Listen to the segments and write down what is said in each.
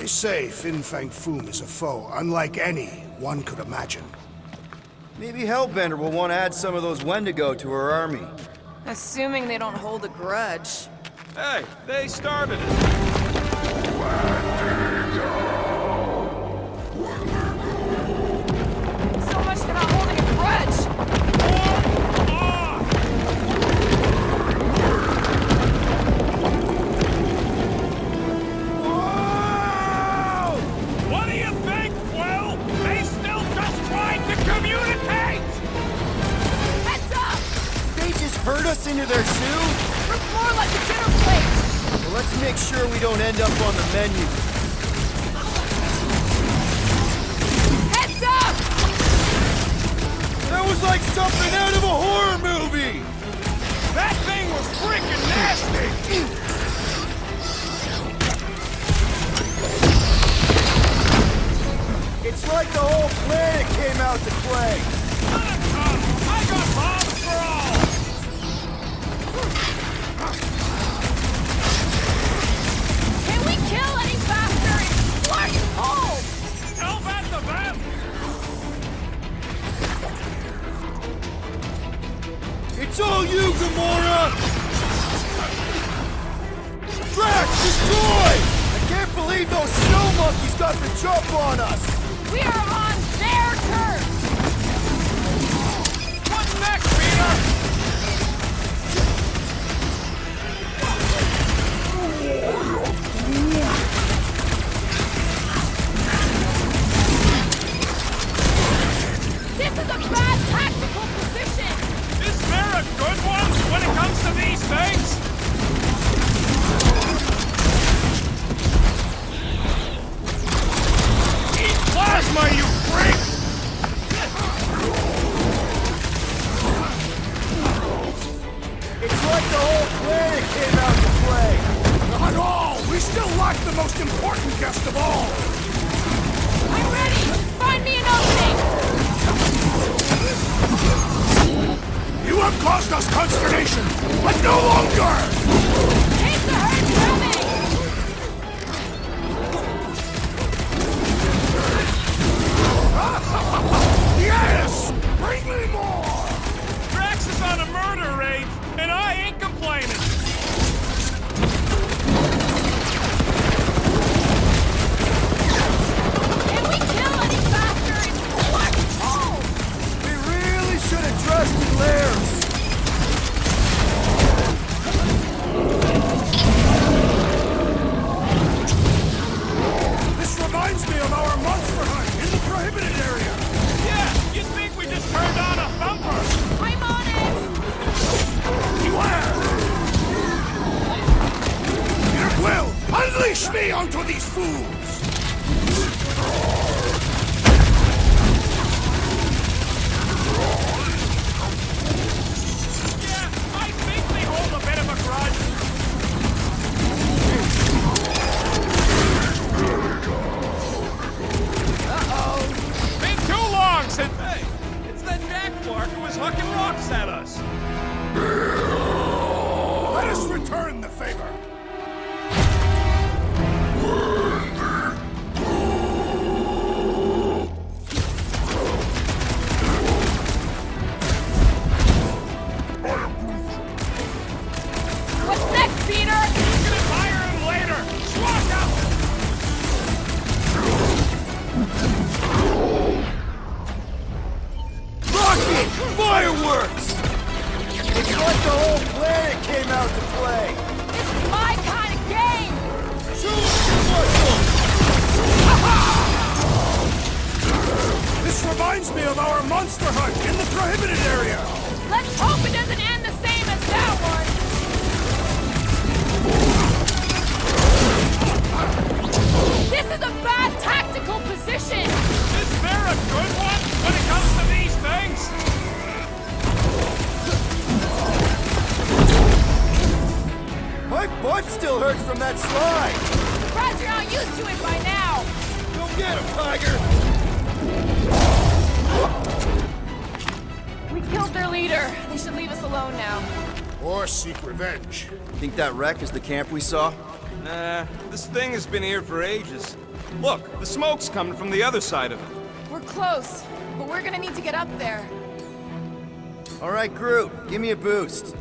They say Fin Fang Foom is a foe unlike any one could imagine. Maybe Hellbender will want to add some of those Wendigo to her army. Assuming they don't hold a grudge. Hey, they started it. So much for not holding a grudge! Whoa! What do you think, Quill? They still just tried to communicate! Heads up! They just herd us into their zoo? Looks more like a dinner plate! Well, let's make sure we don't end up on the menu. Heads up! That was like something out of a horror movie! That thing was freaking nasty! It's like the whole planet came out to play. I got bombs for all! Can we kill any faster? It's bloody cold! Tell that to them! It's all you, Gamora! Drax, destroy! I can't believe those snow monkeys got the jump on us! We are on their terms! What's next, Peter? This is a bad tactical position! Is there a good one when it comes to these things? Eat plasma, you freak! It's like the whole planet came out to play! Not all! We still lack the most important guest of all! I'm ready! Find me an opening! You have caused us consternation, but no longer! Keep the herd coming! Yes! Bring me more! Drax is on a murder rage, and I ain't complaining. Can we kill any faster? It's bloody cold! We really should have dressed in layers! This reminds me of our monster hunt in the prohibited area! Yeah, you'd think we just turned on a thumper. I'm on it! Beware! Peter Quill, unleash me onto these fools! Yeah, I think we hold a bit of a grudge. Been too long since... Hey, it's that jackmark who was hucking rocks at us. Let us return the favor! What's next, Peter? You can admire him later. Swat out! Rocket! Fireworks! It's like the whole planet came out to play! This is my kind of game! Shoot your muscle! This reminds me of our monster hunt in the prohibited area! Let's hope it doesn't end the same as that one! This is a bad tactical position! Is there a good one when it comes to these things? My butt still hurts from that slide! Surprised you're not used to it by now! Go get him, Tiger! We killed their leader. They should leave us alone now. Or seek revenge. Think that wreck is the camp we saw? Nah, this thing has been here for ages. Look, the smoke's coming from the other side of it. We're close, but we're gonna need to get up there. All right, Groot, give me a boost.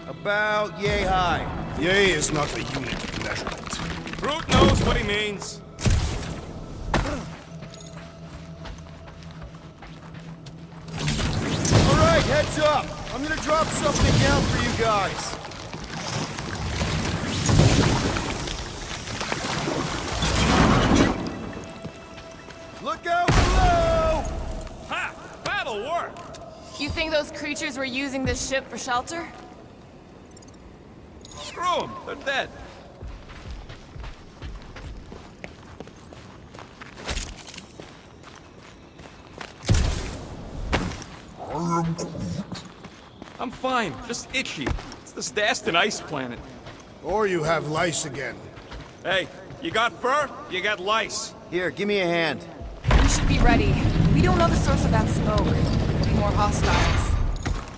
About yay high. Yay is not a unit of measurement. Groot knows what he means. All right, heads up. I'm gonna drop something down for you guys. Look out below! Ha! That'll work! You think those creatures were using this ship for shelter? Screw them, they're dead. I'm fine, just itchy. It's this Dastin ice planet. Or you have lice again. Hey, you got fur, you got lice. Here, give me a hand. We should be ready. We don't know the source of that smoke. Could be more hostiles.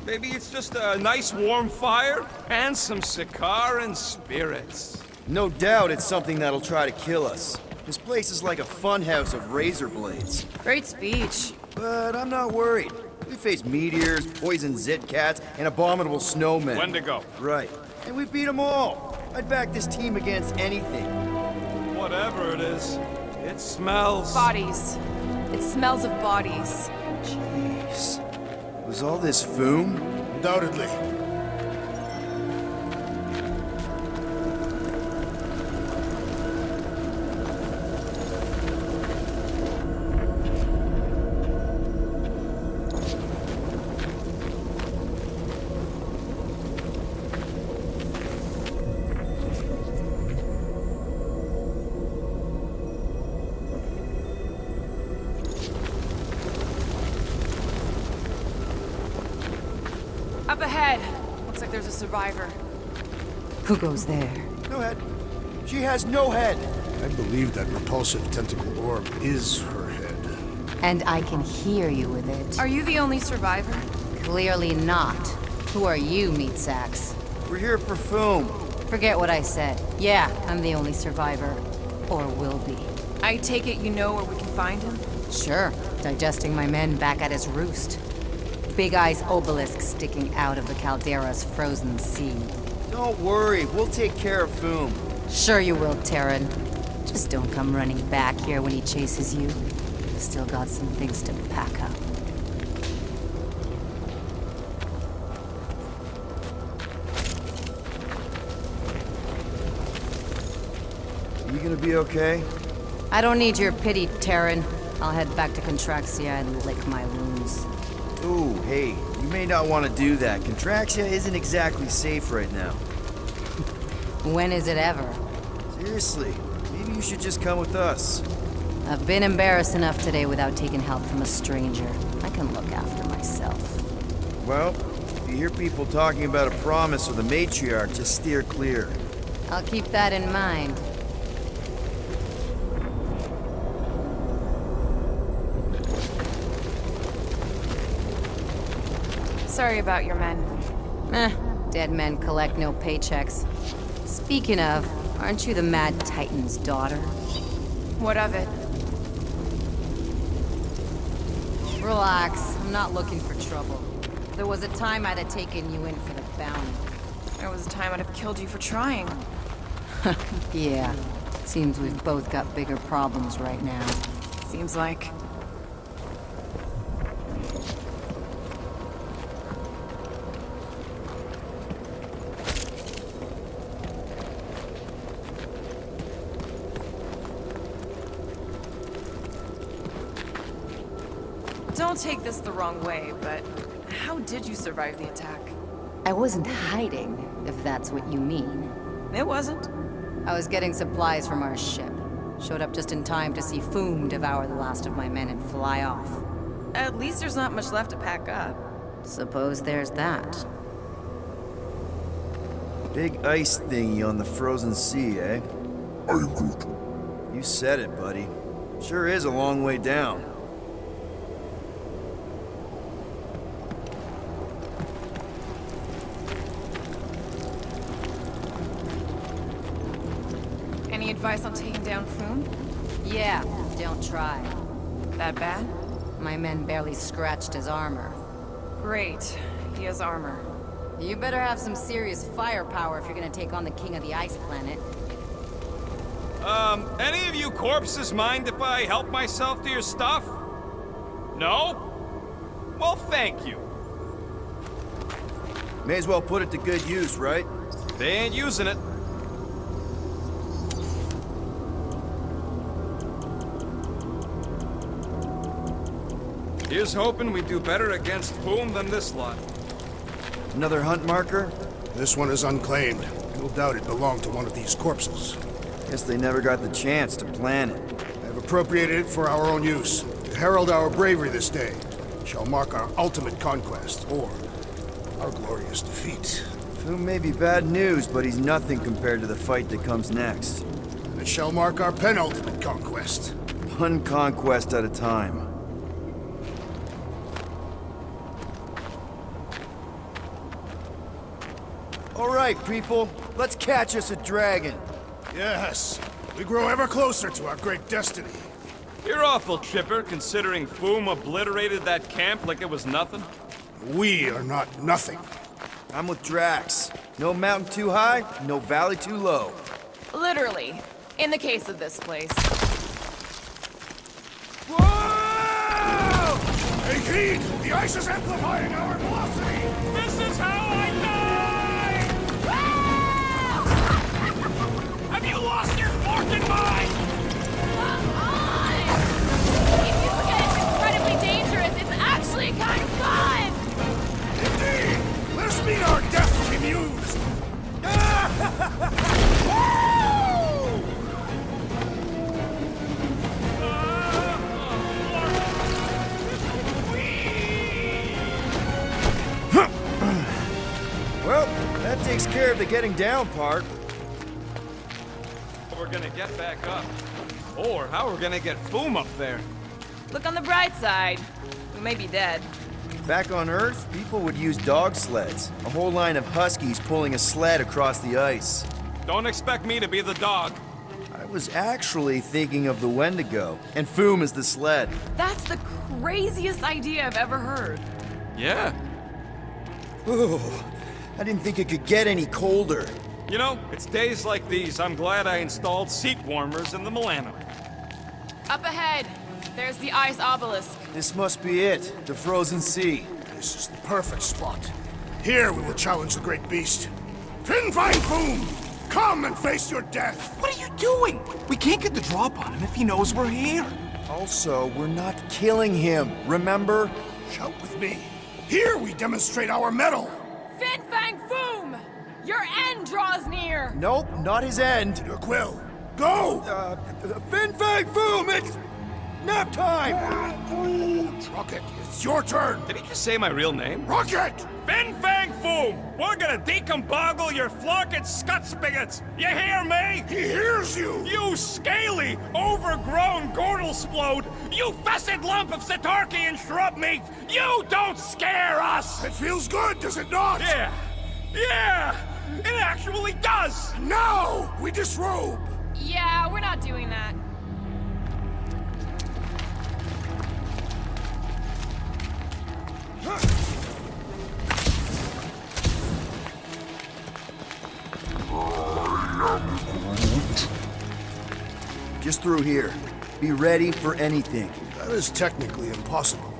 Maybe it's just a nice warm fire and some Sikaran spirits. No doubt it's something that'll try to kill us. This place is like a funhouse of razor blades. Great speech. But I'm not worried. We face meteors, poison zit cats, and abominable snowmen. Wendigo. Right. And we beat them all. I'd back this team against anything. Whatever it is, it smells. Bodies. It smells of bodies. Jeez. Was all this Foom? Undoubtedly. Up ahead. Looks like there's a survivor. Who goes there? No head. She has no head. I believe that repulsive tentacle orb is her head. And I can hear you with it. Are you the only survivor? Clearly not. Who are you, meat sacks? We're here for Foom. Forget what I said. Yeah, I'm the only survivor. Or will be. I take it you know where we can find him? Sure, digesting my men back at his roost. Big Eye's obelisk sticking out of the caldera's frozen sea. Don't worry, we'll take care of Foom. Sure you will, Terran. Just don't come running back here when he chases you. Still got some things to pack up. You gonna be okay? I don't need your pity, Terran. I'll head back to Contraxia and lick my wounds. Ooh, hey, you may not want to do that. Contraxia isn't exactly safe right now. When is it ever? Seriously, maybe you should just come with us. I've been embarrassed enough today without taking help from a stranger. I can look after myself. Well, if you hear people talking about a promise with a matriarch, just steer clear. I'll keep that in mind. Sorry about your men. Dead men collect no paychecks. Speaking of, aren't you the Mad Titan's daughter? What of it? Relax, I'm not looking for trouble. There was a time I'd have taken you in for the bounty. There was a time I'd have killed you for trying. Yeah, seems we've both got bigger problems right now. Seems like. Don't take this the wrong way, but how did you survive the attack? I wasn't hiding, if that's what you mean. It wasn't. I was getting supplies from our ship. Showed up just in time to see Foom devour the last of my men and fly off. At least there's not much left to pack up. Suppose there's that. Big ice thingy on the frozen sea, eh? You said it, buddy. Sure is a long way down. advice on taking down Foom? Yeah, don't try. That bad? My men barely scratched his armor. Great. He has armor. You better have some serious firepower if you're gonna take on the king of the ice planet. Any of you corpses mind if I help myself to your stuff? No? Well, thank you. May as well put it to good use, right? They ain't using it. Here's hoping we do better against Foom than this lot. Another hunt marker? This one is unclaimed. No doubt it belonged to one of these corpses. Guess they never got the chance to plan it. I've appropriated it for our own use. To herald our bravery this day. Shall mark our ultimate conquest, or our glorious defeat. Foom may be bad news, but he's nothing compared to the fight that comes next. And it shall mark our penultimate conquest. One conquest at a time. All right, people. Let's catch us a dragon. Yes, we grow ever closer to our great destiny. You're awful chipper, considering Foom obliterated that camp like it was nothing. We are not nothing. I'm with Drax. No mountain too high, no valley too low. Literally. In the case of this place. Whoa! Take heed! The ice is amplifying our velocity! This is how I die! Have you lost your forking mind? Come on! If you forget it's incredibly dangerous, it's actually kind of fun! Indeed! Let us meet our death bemused! Well, that takes care of the getting down part. We're gonna get back up. Or how we're gonna get Foom up there. Look on the bright side. We may be dead. Back on Earth, people would use dog sleds. A whole line of huskies pulling a sled across the ice. Don't expect me to be the dog. I was actually thinking of the Wendigo, and Foom is the sled. That's the craziest idea I've ever heard. Yeah. Ooh, I didn't think it could get any colder. You know, it's days like these I'm glad I installed seat warmers in the Milano. Up ahead, there's the ice obelisk. This must be it, the frozen sea. This is the perfect spot. Here we will challenge the great beast. Fin Fang Foom! Come and face your death! What are you doing? We can't get the drop on him if he knows we're here. Also, we're not killing him, remember? Shout with me. Here we demonstrate our mettle! Fin Fang Foom! Your end draws near! Nope, not his end. Your quill. Go! Fin Fang Foom, it's nap time! Rocket, it's your turn! Did he just say my real name? Rocket! Fin Fang Foom! We're gonna decomboggle your flunking scut spigots! You hear me? He hears you! You scaly, overgrown gordle-splode! You fessed lump of Satarkian shrub meat! You don't scare us! It feels good, does it not? Yeah! Yeah! It actually does! Now we disrobe! Yeah, we're not doing that. Just through here. Be ready for anything. That is technically impossible.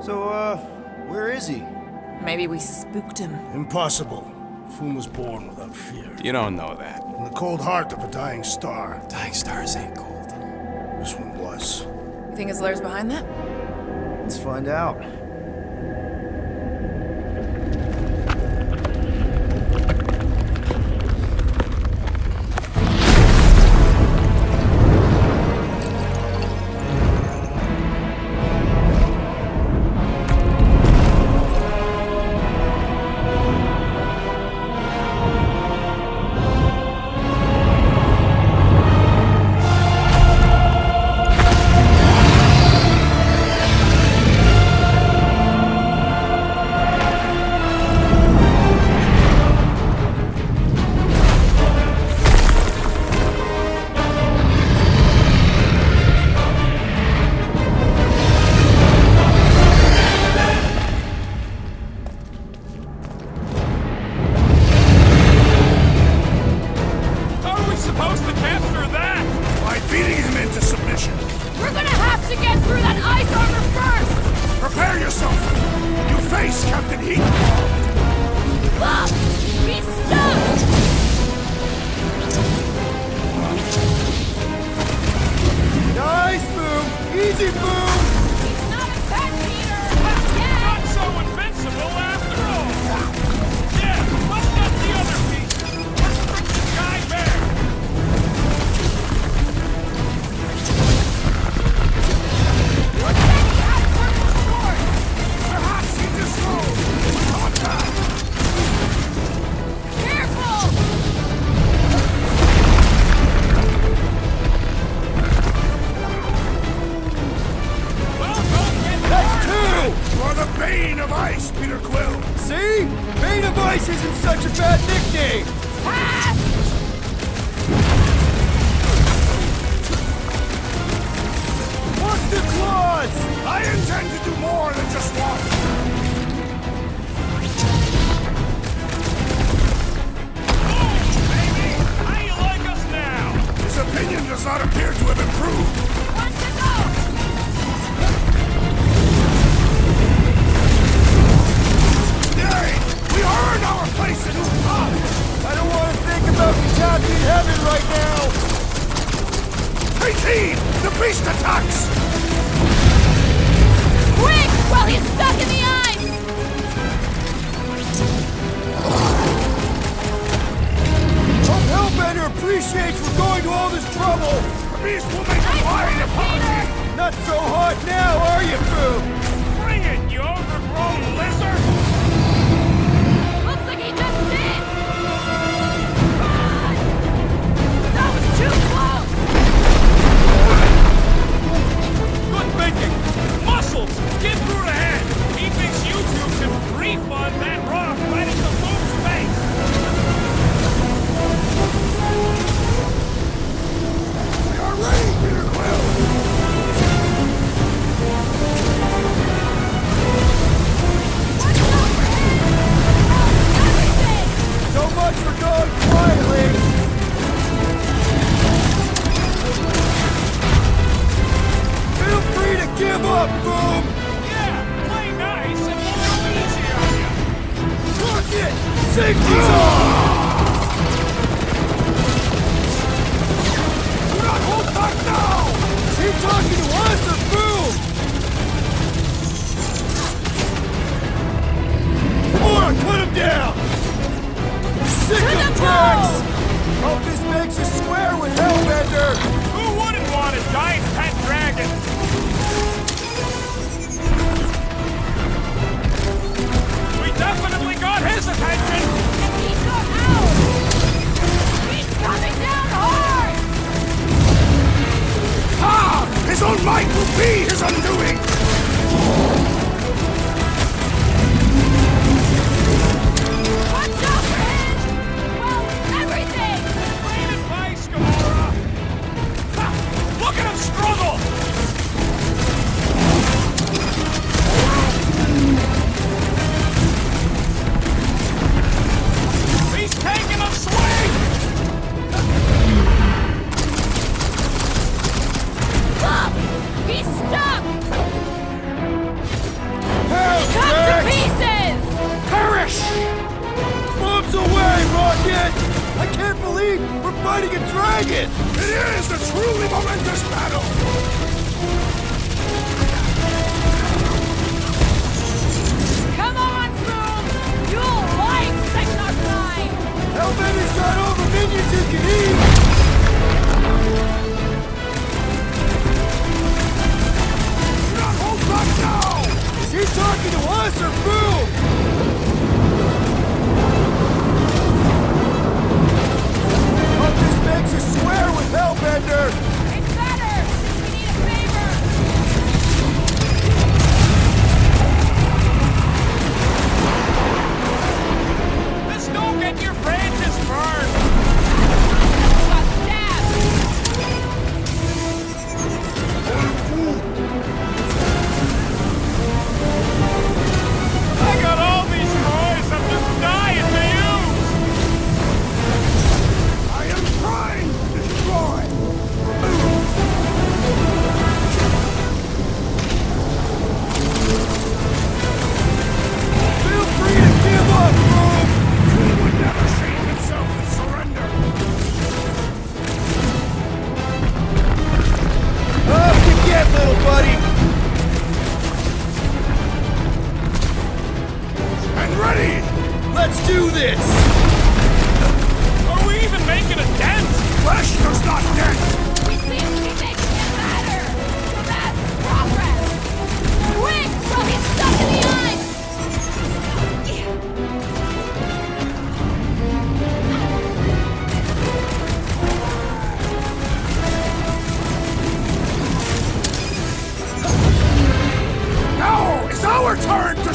So, where is he? Maybe we spooked him. Impossible. Foom was born without fear. You don't know that. In the cold heart of a dying star. Dying stars ain't cold. This one was. You think his lair's behind that? Let's find out. ammunition. We're gonna have to get through that ice armor first! Prepare yourself! You face Captain Heatclaw! Look! He's stuck! Nice, Boom! Easy, Boom! He's not a pet Peter! Not so invincible after all! Yeah, let's get the other piece! Let's bring this guy back! You said he had purple shorts! Perhaps he disrobed! Contact! Careful! Well, don't get That's two! You are the bane of ice, Peter Quill! See? Bane of Ice isn't such a bad nickname! Pass! What's the claws? I intend to do more than just walk! baby! How you like us now? His opinion does not appear to have improved! One to go! Yay! We earned our place in Utah! I don't want to think about Kentucky heaven right now! 18! The beast attacks! Quick! While he's stuck in the ice! Hope Hellbender appreciates we're going to all this trouble! The beast will make a fine apology! Not so hot now, are you, Boom? Bring it, you overgrown lizard! Looks like he just did! Run! That was too close! Good thinking! Muscles! Get through the head! He thinks you two can refund that rock right into Luke's face! We are ready, Peter Quill! Watch out for him! Everything! So much for going quietly! Feel free to give up, Boom! Yeah, play nice and we'll go easy on you! Look it! Safety's on! Do not hold back now! Is he talking to us or Boom? Come on, cut him down! Sick To of the tracks! ball! Hope this makes us square with Hellbender! Who wouldn't want a giant pet dragon? We definitely got his attention! And he's not out! He's coming down hard! Ah! His own might will be his undoing! Watch out for him! Well, everything! Great advice, Gamora! Ha! Look at him struggle! He's taking a swing! Look! He's stuck! Help, Cut to Drax! pieces! Perish! Bombs away, Rocket! I can't believe we're fighting a dragon! It is a truly momentous battle! Come on, Boom! You'll like Sector 9! Hellbender's got all the minions he can eat! Do not hold back now! Is he talking to us or Boom? Hope this makes us square with Hellbender! It's better!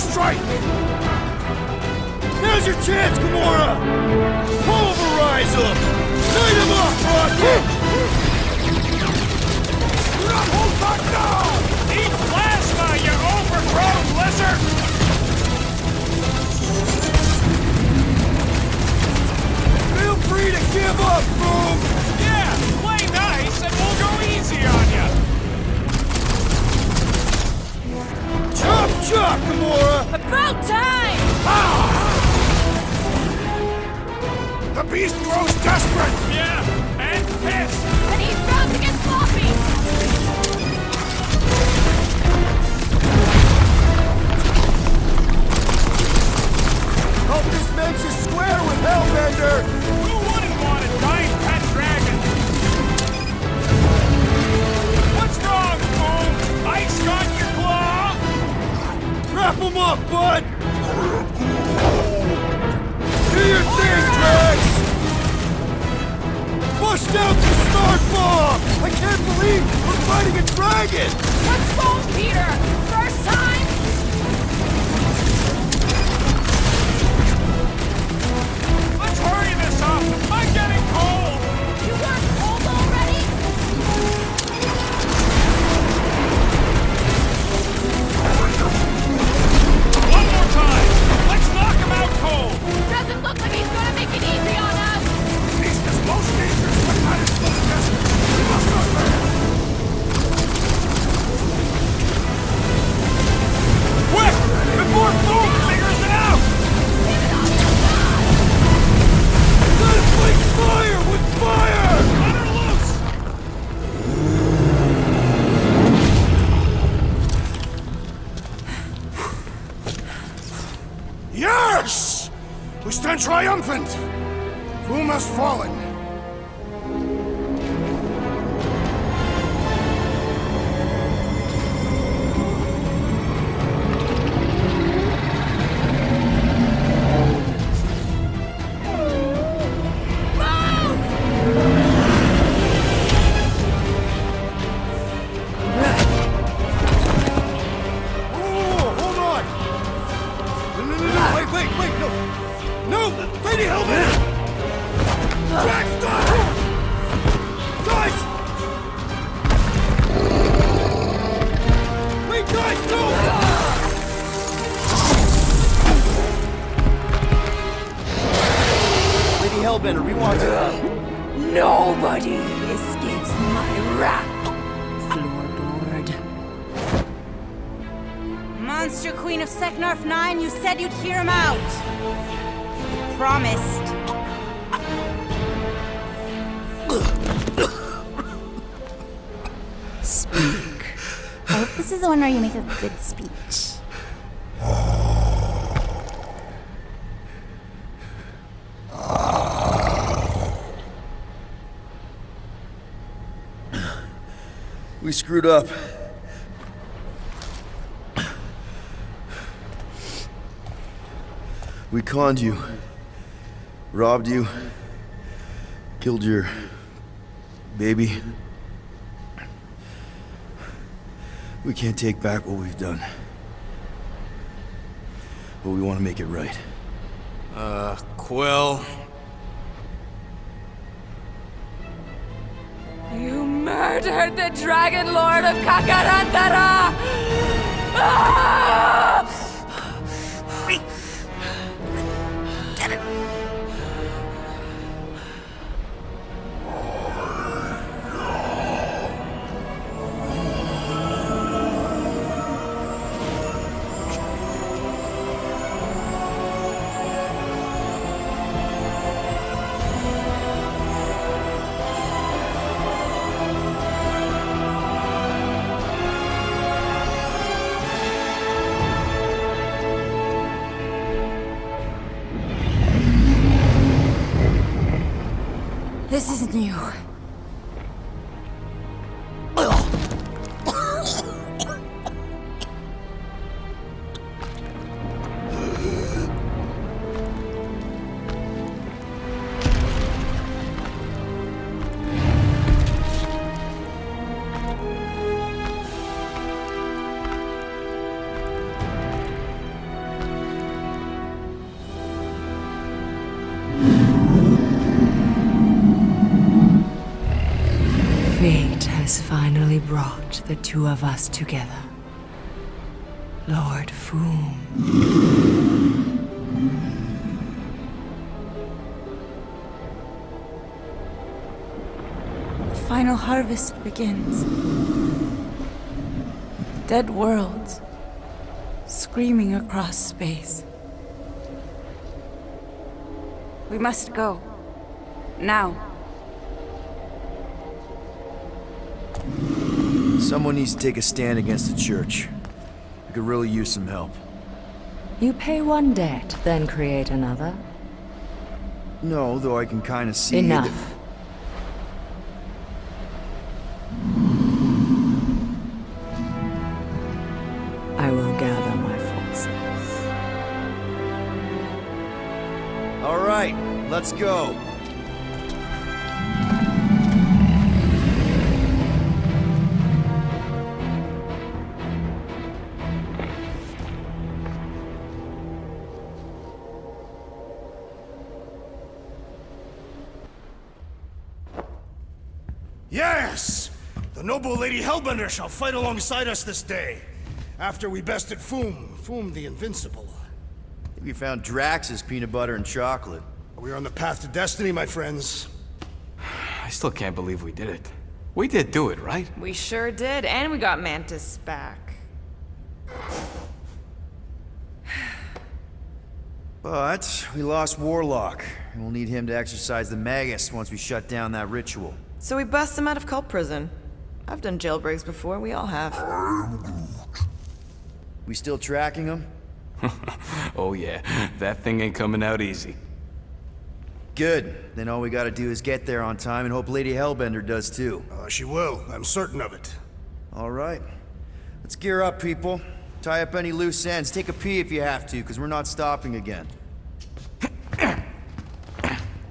strike! Now's your chance, Gamora! Pulverize him! Light him up, Rocket! Do not hold back now! Eat plasma, you overgrown lizard! Feel free to give up, Boom! Yeah, play nice and we'll go easy on ya! Chop, chop, Gamora! About time! The beast grows desperate! Yeah, and pissed! And he's bound to get sloppy! Hope this makes you square with Hellbender! Who wouldn't want a giant pet dragon? What's wrong, Boom? Ice got your claw? Wrap him up, bud! Do your thing, Drax! Bust out the Smart Ball! I can't believe we're fighting a dragon! What's wrong, Peter? First time? Let's hurry this up! I'm getting cold! You weren't cold already? One more time! Let's knock him out cold! Doesn't look like he's gonna make it easy on us! Beast is most dangerous when that is full test. We must not let him. Quick! Before Boom figures it out! Let him fight fire with fire! Let her loose! Yes! We stand triumphant! Foom has fallen. Oh, hold on! No, wait, no! No! Lady Hellbender! Drax, stop! Guys! Wait, guys, no! Lady Hellbender, we want to... Nobody escapes my wrath, floorboard. Monster Queen of Seknarf 9, you said you'd hear him out. Promised. Speak. I hope this is the one where you make a good speech. We screwed up. We conned you. Robbed you. Killed your... baby. We can't take back what we've done. But we want to make it right. Quill. You murdered the Dragon Lord of Kakarantara! Ah! This is new. has finally brought the two of us together. Lord Foom. The final harvest begins. Dead worlds, screaming across space. We must go. Now. Someone needs to take a stand against the church. We could really use some help. You pay one debt, then create another? No, though I can kind of see... Enough. I will gather my forces. All right, let's go. Yes! The noble Lady Hellbender shall fight alongside us this day. After we bested Foom the Invincible. I think we found Drax's peanut butter and chocolate. We are on the path to destiny, my friends. I still can't believe we did it. We did do it, right? We sure did, and we got Mantis back. But we lost Warlock, and we'll need him to exercise the Magus once we shut down that ritual. So we bust him out of cult prison. I've done jailbreaks before, we all have. We still tracking him? Oh yeah, that thing ain't coming out easy. Good. Then all we gotta do is get there on time and hope Lady Hellbender does too. She will. I'm certain of it. All right. Let's gear up, people. Tie up any loose ends. Take a pee if you have to, because we're not stopping again.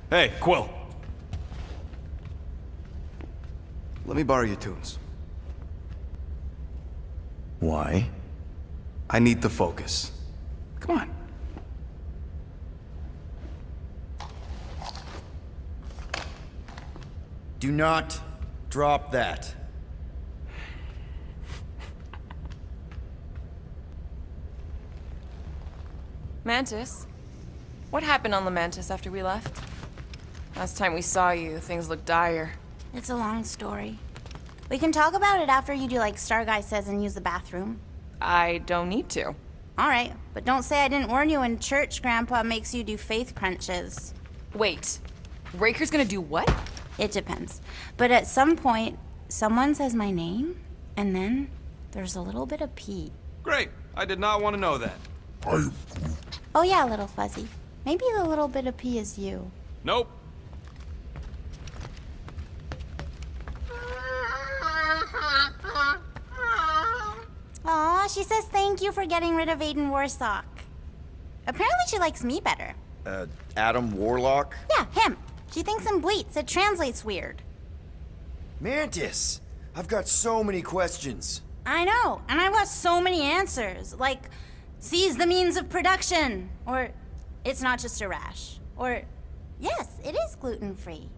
Hey, Quill. Let me borrow your tunes. Why? I need to focus. Come on. Do not drop that. Mantis? What happened on the Mantis after we left? Last time we saw you, things looked dire. It's a long story. We can talk about it after you do like Star Guy says and use the bathroom. I don't need to. Alright, but don't say I didn't warn you in church Grandpa makes you do faith crunches. Wait, Raker's gonna do what? It depends. But at some point, someone says my name, and then there's a little bit of pee. Great. I did not want to know that. Oh yeah, little fuzzy. Maybe the little bit of pee is you. Nope. Aw, she says thank you for getting rid of Aiden Warsock. Apparently she likes me better. Adam Warlock? Yeah, him. She thinks I'm bleats. It translates weird. Mantis! I've got so many questions. I know, and I've got so many answers. Like, seize the means of production. Or, it's not just a rash. Or, yes, it is gluten-free.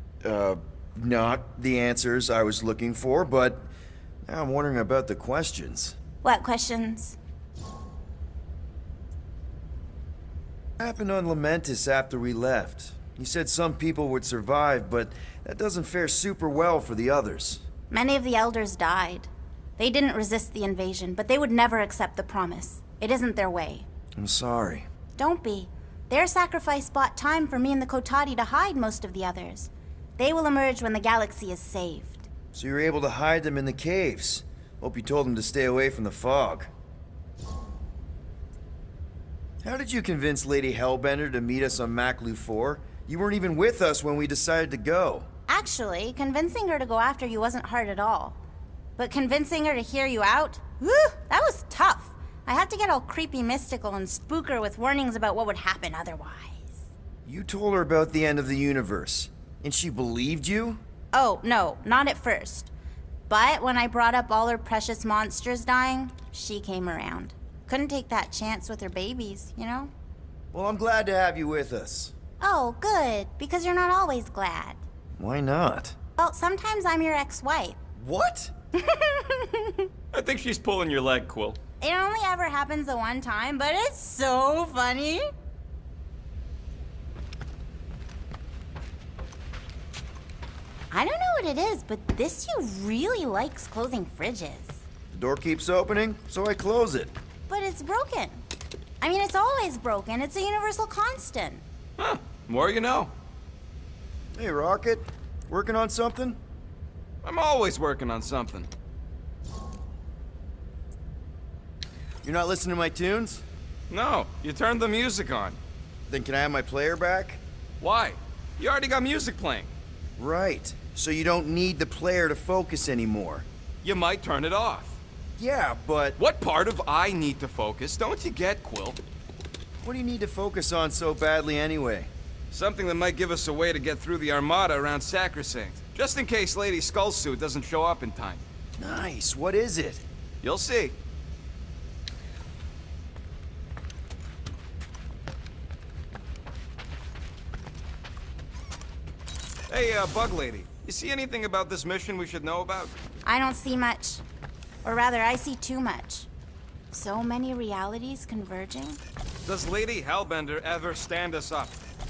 Not the answers I was looking for, but now I'm wondering about the questions. What questions? What happened on Lamentis after we left? You said some people would survive, but that doesn't fare super well for the others. Many of the elders died. They didn't resist the invasion, but they would never accept the promise. It isn't their way. I'm sorry. Don't be. Their sacrifice bought time for me and the Kotati to hide most of the others. They will emerge when the galaxy is saved. So you were able to hide them in the caves. Hope you told them to stay away from the fog. How did you convince Lady Hellbender to meet us on Maklu 4? You weren't even with us when we decided to go. Actually, convincing her to go after you wasn't hard at all. But convincing her to hear you out? Whew, that was tough. I had to get all creepy mystical and spook her with warnings about what would happen otherwise. You told her about the end of the universe, and she believed you? Oh, no, not at first. But when I brought up all her precious monsters dying, she came around. Couldn't take that chance with her babies, you know? Well, I'm glad to have you with us. Oh, good, because you're not always glad. Why not? Well, sometimes I'm your ex-wife, What? I think she's pulling your leg, Quill. It only ever happens the one time, but it's so funny. I don't know what it is, but this you really likes closing fridges. The door keeps opening, so I close it. But it's broken. I mean, it's always broken. It's a universal constant. Huh. More you know. Hey, Rocket. Working on something? I'm always working on something. You're not listening to my tunes? No, you turned the music on. Then can I have my player back? Why? You already got music playing. Right. So you don't need the player to focus anymore. You might turn it off. Yeah, but What part of I need to focus don't you get, Quill? what do you need to focus on so badly anyway? Something that might give us a way to get through the Armada around Sacrosanct. Just in case Lady Skullsuit doesn't show up in time. Nice. What is it? You'll see. Hey, Bug Lady. You see anything about this mission we should know about? I don't see much. Or rather, I see too much. So many realities converging. Does Lady Hellbender ever stand us up?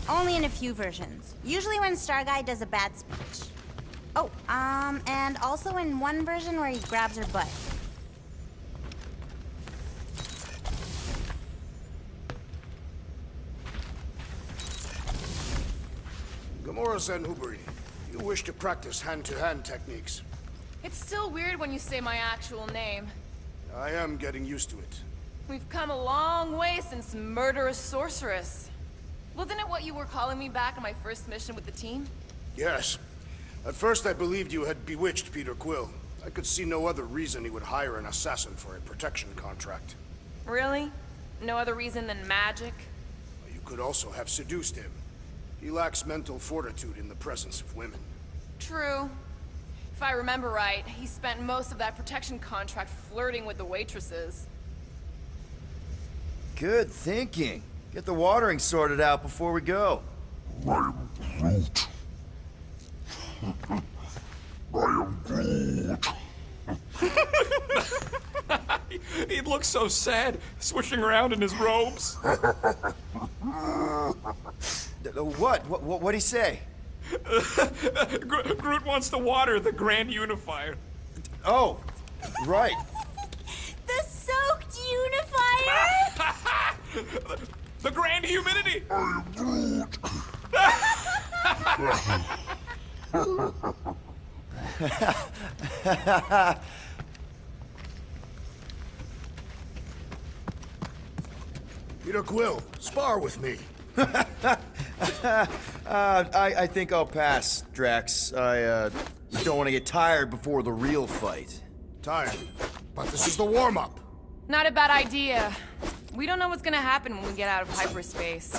Only in a few versions. Usually when Star Guy does a bad speech. Oh, and also in one version where he grabs her butt. Gamora Zenhuberi, you wish to practice hand-to-hand techniques. It's still weird when you say my actual name. I am getting used to it. We've come a long way since Murderous Sorceress. Wasn't it what you were calling me back on my first mission with the team? Yes. At first I believed you had bewitched Peter Quill. I could see no other reason he would hire an assassin for a protection contract. Really? No other reason than magic? You could also have seduced him. He lacks mental fortitude in the presence of women. True. If I remember right, he spent most of that protection contract flirting with the waitresses. Good thinking. Get the watering sorted out before we go. I am Groot. He looks so sad, swishing around in his robes. What'd he say? Groot wants to water the Grand Unifier. Oh, right. The soaked unifier! The Grand Humidity! I am Groot. Peter Quill, spar with me. I think I'll pass, Drax. I don't want to get tired before the real fight. Tired. But this is the warm-up. Not a bad idea. We don't know what's gonna happen when we get out of hyperspace.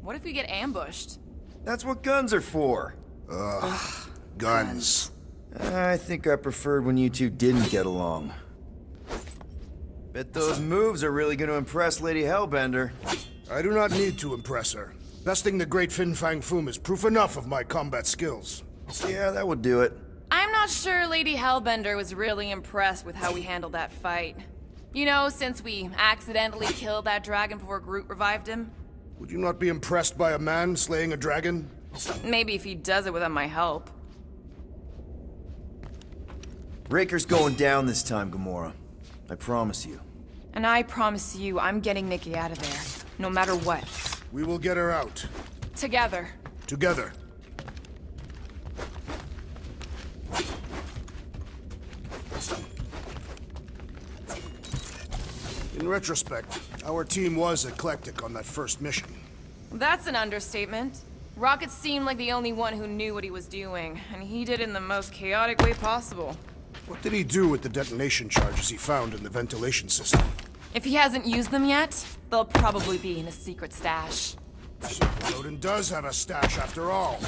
What if we get ambushed? That's what guns are for. Guns. I think I preferred when you two didn't get along. Bet those moves are really going to impress Lady Hellbender. I do not need to impress her. Besting the great Fin Fang Foom is proof enough of my combat skills. Yeah, that would do it. I'm not sure Lady Hellbender was really impressed with how we handled that fight. You know, since we accidentally killed that dragon before Groot revived him. Would you not be impressed by a man slaying a dragon? Maybe if he does it without my help. Raker's going down this time, Gamora. I promise you. And I promise you, I'm getting Nikki out of there, no matter what. We will get her out. Together. Together. In retrospect, our team was eclectic on that first mission. That's an understatement. Rocket seemed like the only one who knew what he was doing, and he did it in the most chaotic way possible. What did he do with the detonation charges he found in the ventilation system? If he hasn't used them yet, they'll probably be in a secret stash. Super Odin does have a stash after all.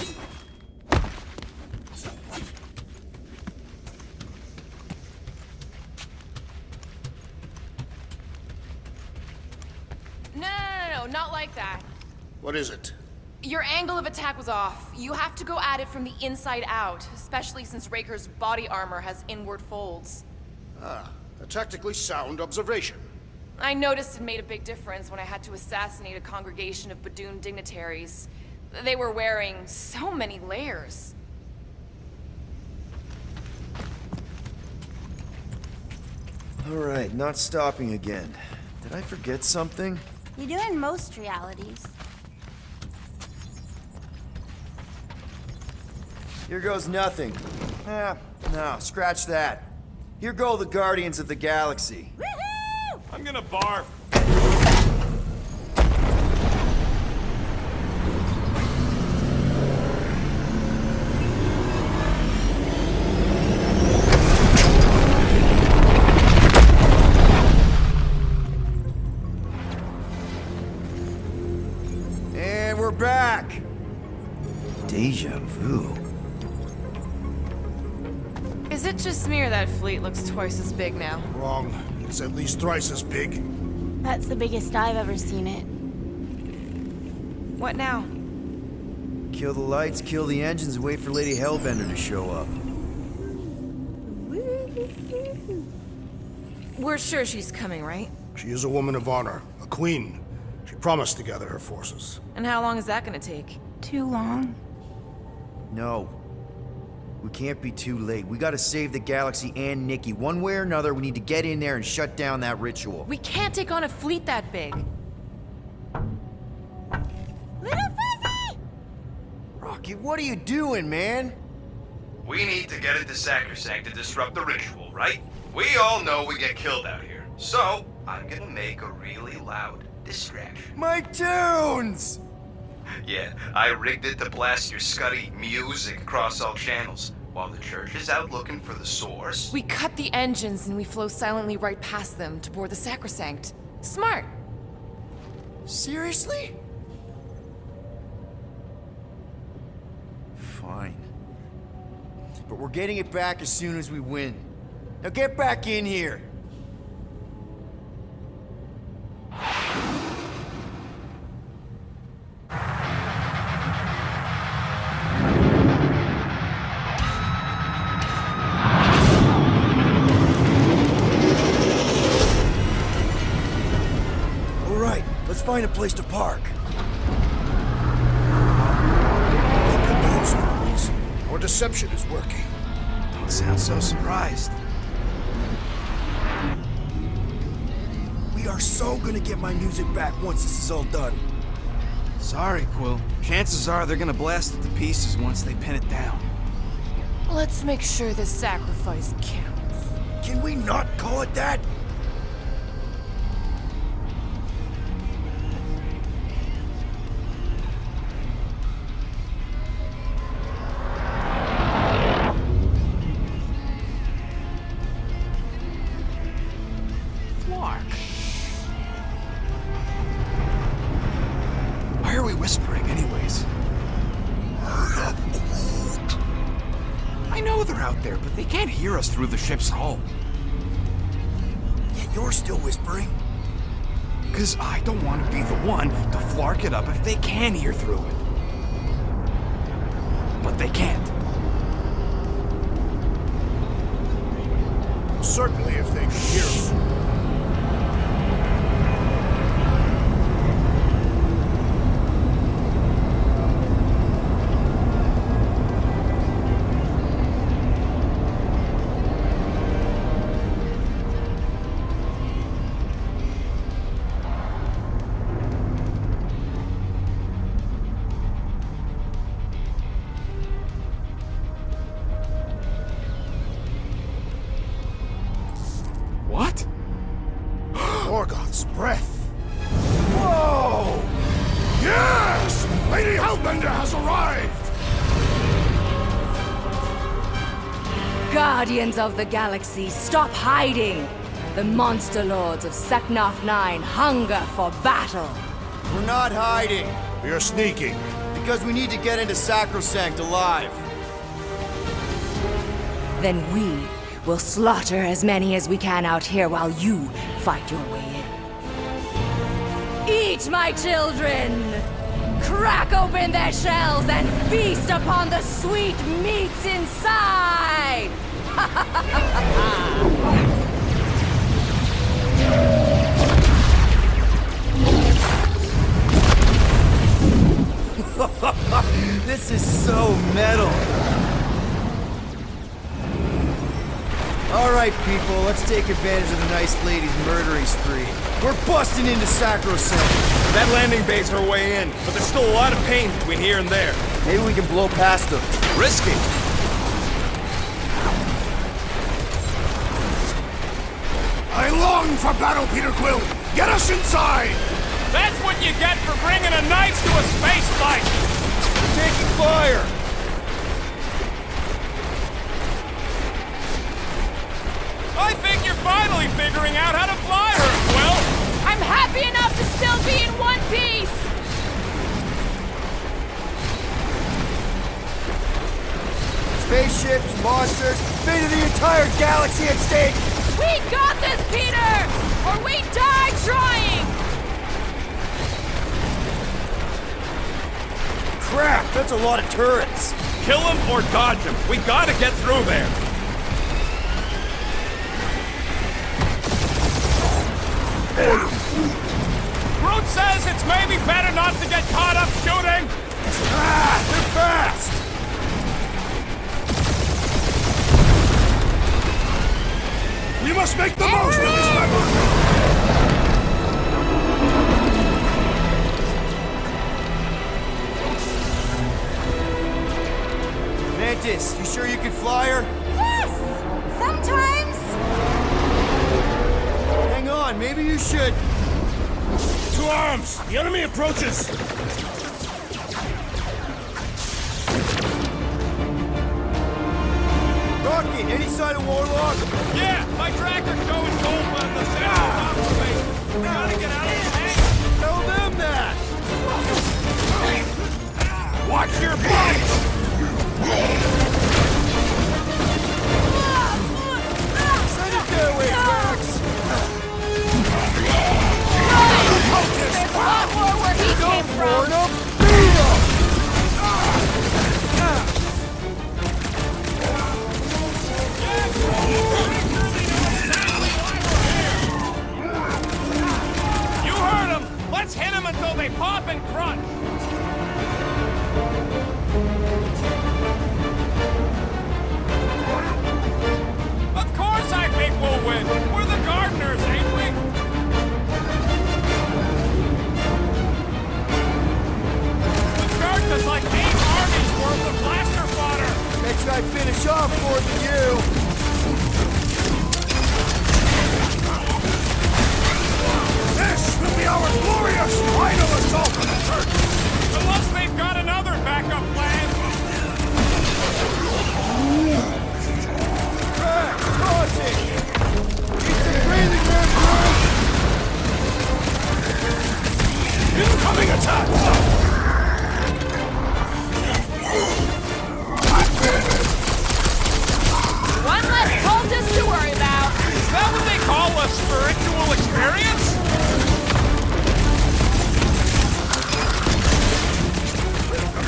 No, not like that. What is it? Your angle of attack was off. You have to go at it from the inside out, especially since Raker's body armor has inward folds. Ah, a tactically sound observation. I noticed it made a big difference when I had to assassinate a congregation of Badoon dignitaries. They were wearing so many layers. Alright, not stopping again. Did I forget something? You do in most realities. Here goes nothing. No, scratch that. Here go the Guardians of the Galaxy. Woohoo! I'm gonna barf. And we're back! Deja vu. Is it just me or that fleet looks twice as big now? Wrong. It's at least thrice as big. That's the biggest I've ever seen it. What now? Kill the lights, kill the engines, and wait for Lady Hellbender to show up. We're sure she's coming, right? She is a woman of honor, a queen. She promised to gather her forces. And how long is that gonna take? Too long. No. We can't be too late. We gotta save the galaxy and Nikki. One way or another, we need to get in there and shut down that ritual. We can't take on a fleet that big. Little Fuzzy! Rocky, what are you doing, man? We need to get into Sacrosanct to disrupt the ritual, right? We all know we get killed out here. So, I'm gonna make a really loud distraction. My tunes! Yeah, I rigged it to blast your scuddy music across all channels, while the church is out looking for the source. We cut the engines and we flow silently right past them to board the Sacrosanct. Smart. Seriously? Fine. But we're getting it back as soon as we win. Now get back in here! Let's find a place to park. Look at those fools. Our deception is working. Don't sound so surprised. We are so gonna get my music back once this is all done. Sorry, Quill. Chances are they're gonna blast it to pieces once they pin it down. Let's make sure this sacrifice counts. Can we not call it that? Why are we whispering anyways? I know they're out there, but they can't hear us through the ship's hull. Yet you're still whispering. Because I don't want to be the one to flark it up if they can hear through it. But they can't. Certainly if they could hear us. What? Morgoth's breath. Whoa! Yes! Lady Hellbender has arrived! Guardians of the Galaxy, stop hiding! The monster lords of Seknarf 9 hunger for battle. We're not hiding. We are sneaking. Because we need to get into Sacrosanct alive. Then we will slaughter as many as we can out here while you fight your way in. Eat, my children! crack open their shells and feast upon the sweet meats inside! This is so metal. All right, people, let's take advantage of the nice lady's murdering spree. We're busting into Sacrosanct. That landing bay's our way in, but there's still a lot of pain between here and there. Maybe we can blow past them. Risky. I long for battle, Peter Quill! Get us inside! That's what you get for bringing a knife to a space fight! We're taking fire! I think you're finally figuring out how to fly her, Quill! I'm happy enough to still be in one piece! Spaceships, monsters, fate of the entire galaxy at stake! We got this, Peter! Or we die trying! Crap, that's a lot of turrets! Kill him or dodge him. We gotta get through there. Groot says it's maybe better not to get caught up shooting. Ah, they're fast! We must make the most of this weapon! Mantis, you sure you can fly her? Yes! Sometimes! Hang on, maybe you should. To arms! The enemy approaches! Rocket, any sign of Warlock? Yeah, my tracker's showing gold on the center top of me. We gotta get out of the tank. Tell them that! Watch your butts! Send it their way, Max! There's a lot more where he came from! Warn up! Beat 'em! You heard him! Let's hit him until they pop and crunch! Of course I think we'll win! We're the gardeners, ain't we? We've charged us like 8 armies worth of blaster fodder! Next guy finish off more than you! This will be our glorious final assault on the church! Unless they've got another backup plan! Crossing! Need some breathing room, bro! Incoming attack! One less cultist to worry about! Is that what they call a spiritual experience?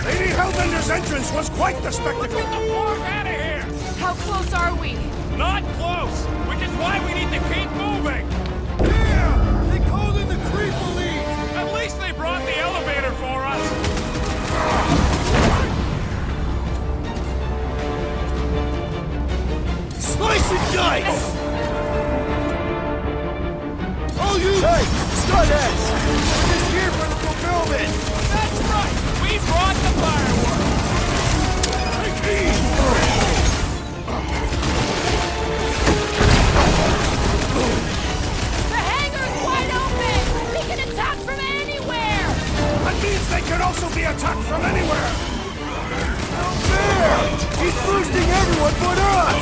Lady Hellbender's entrance was quite the spectacle! Get the fuck out of here! How close are we? Not close, which is why we need to keep moving. Yeah! They called in the creep elite! At least they brought the elevator for us. Slice and dice! All you! Hey! Stunheads! We're just here for the fulfillment! That's right. We brought the fireworks. The hangar's wide open! We can attack from anywhere! That means they can also be attacked from anywhere! There! He's boosting everyone but us!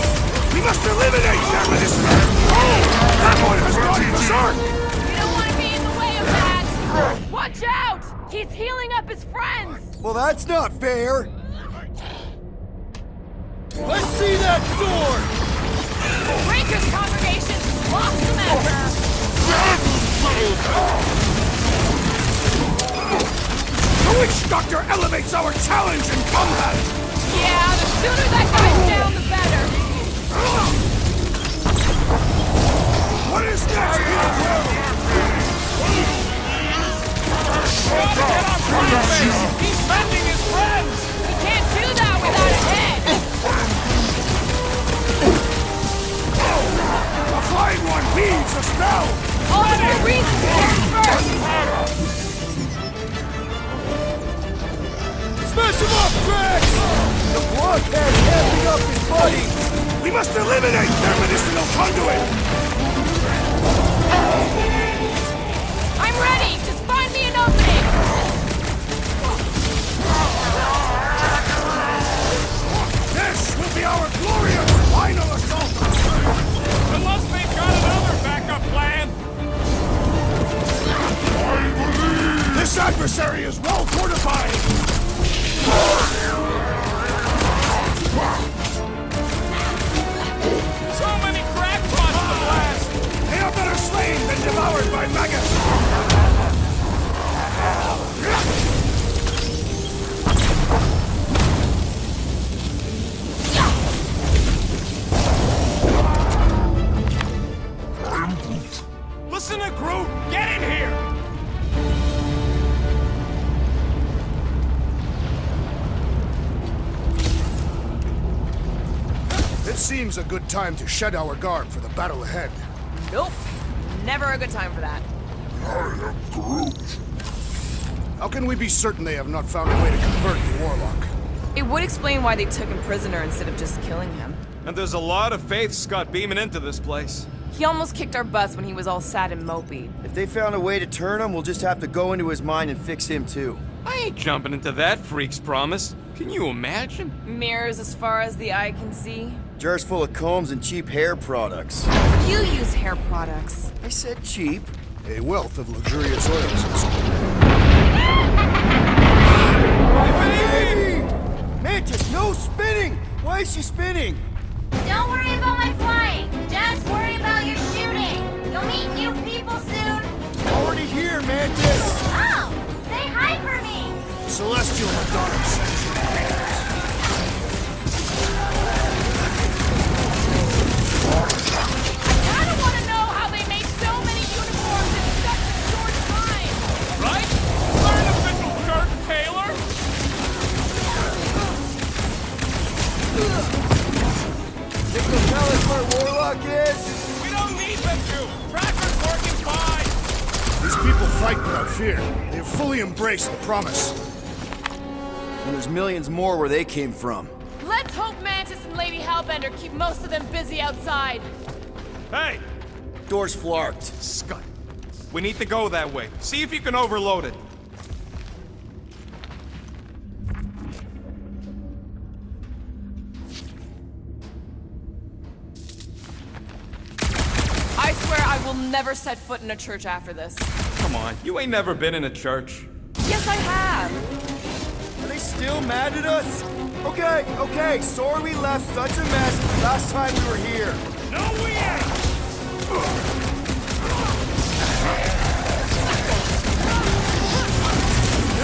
We must eliminate them in this man! Oh! That one has gone berserk! We don't want to be in the way of that! Watch out! He's healing up his friends! Well, that's not fair! Let's see that sword! Rangers congregation's lost the member! The Witch Doctor elevates our challenge in combat! Yeah, the sooner that guy's down, the better. What is next, Peter? Get on Crawface! He's mending his friends! He can't do that without a head. The flying one needs a spell! All the more reason to get him first. Smash him up, Drax! The blockhead's hamming up his buddy! We must eliminate their medicinal conduit! I'm ready. Just find me an opening. This will be our glorious final assault! Unless they've got another backup plan! This adversary is well fortified! So many crackpots to blast! They are better slain than devoured by maggots! Listen to Groot! Get in here! This seems a good time to shed our guard for the battle ahead. Nope. Never a good time for that. I am Groot. How can we be certain they have not found a way to convert the Warlock? It would explain why they took him prisoner instead of just killing him. And there's a lot of faith Scott beaming into this place. He almost kicked our butts when he was all sad and mopey. If they found a way to turn him, we'll just have to go into his mind and fix him too. I ain't jumping into that freak's promise. Can you imagine? Mirrors as far as the eye can see. Jars full of combs and cheap hair products. You use hair products. I said cheap. A wealth of luxurious oils and so Hey! Mantis, no spinning! Why is she spinning? Don't worry about my flying. Just worry about your shooting. You'll meet new people soon. Already here, Mantis! Oh, say hi for me. Celestial Madonna sends you greetings. I don't want to know how they make so many uniforms in such a short time. Right? Learn official shirt, Taylor! Think they'll tell us where Warlock is? We don't need them to! Tracker's working fine! These people fight without fear. They have fully embraced the promise. And there's millions more where they came from. Let's hope Mantis and Lady Hellbender keep most of them busy outside. Hey! Door's flarked. Scott, we need to go that way. See if you can overload it. I swear I will never set foot in a church after this. Come on, you ain't never been in a church. Yes, I have. Are they still mad at us? Okay, sorry we left such a mess last time we were here. No, we ain't!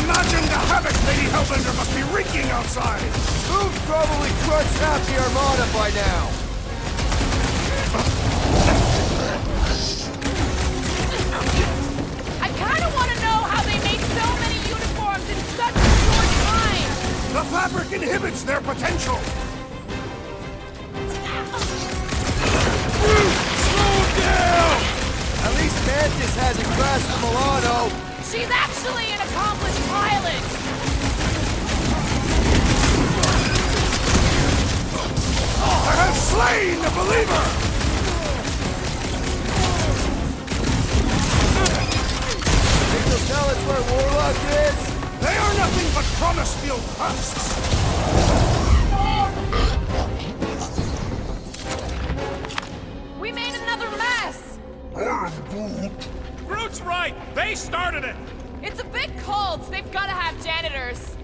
Imagine the havoc Lady Hellbender must be wreaking outside! Who's probably crushed half the Armada by now? I kind of want to know how they make so many uniforms in such a short time. The fabric inhibits their potential! Slow down! At least Mantis hasn't crashed the Milano. She's actually an accomplished pilot. I have slain the believer! Think they'll tell us where Warlock is? They are nothing but promise-filled husks! We made another mess. I am Groot. Groot's right! They started it! It's a big cult. They've got to have janitors.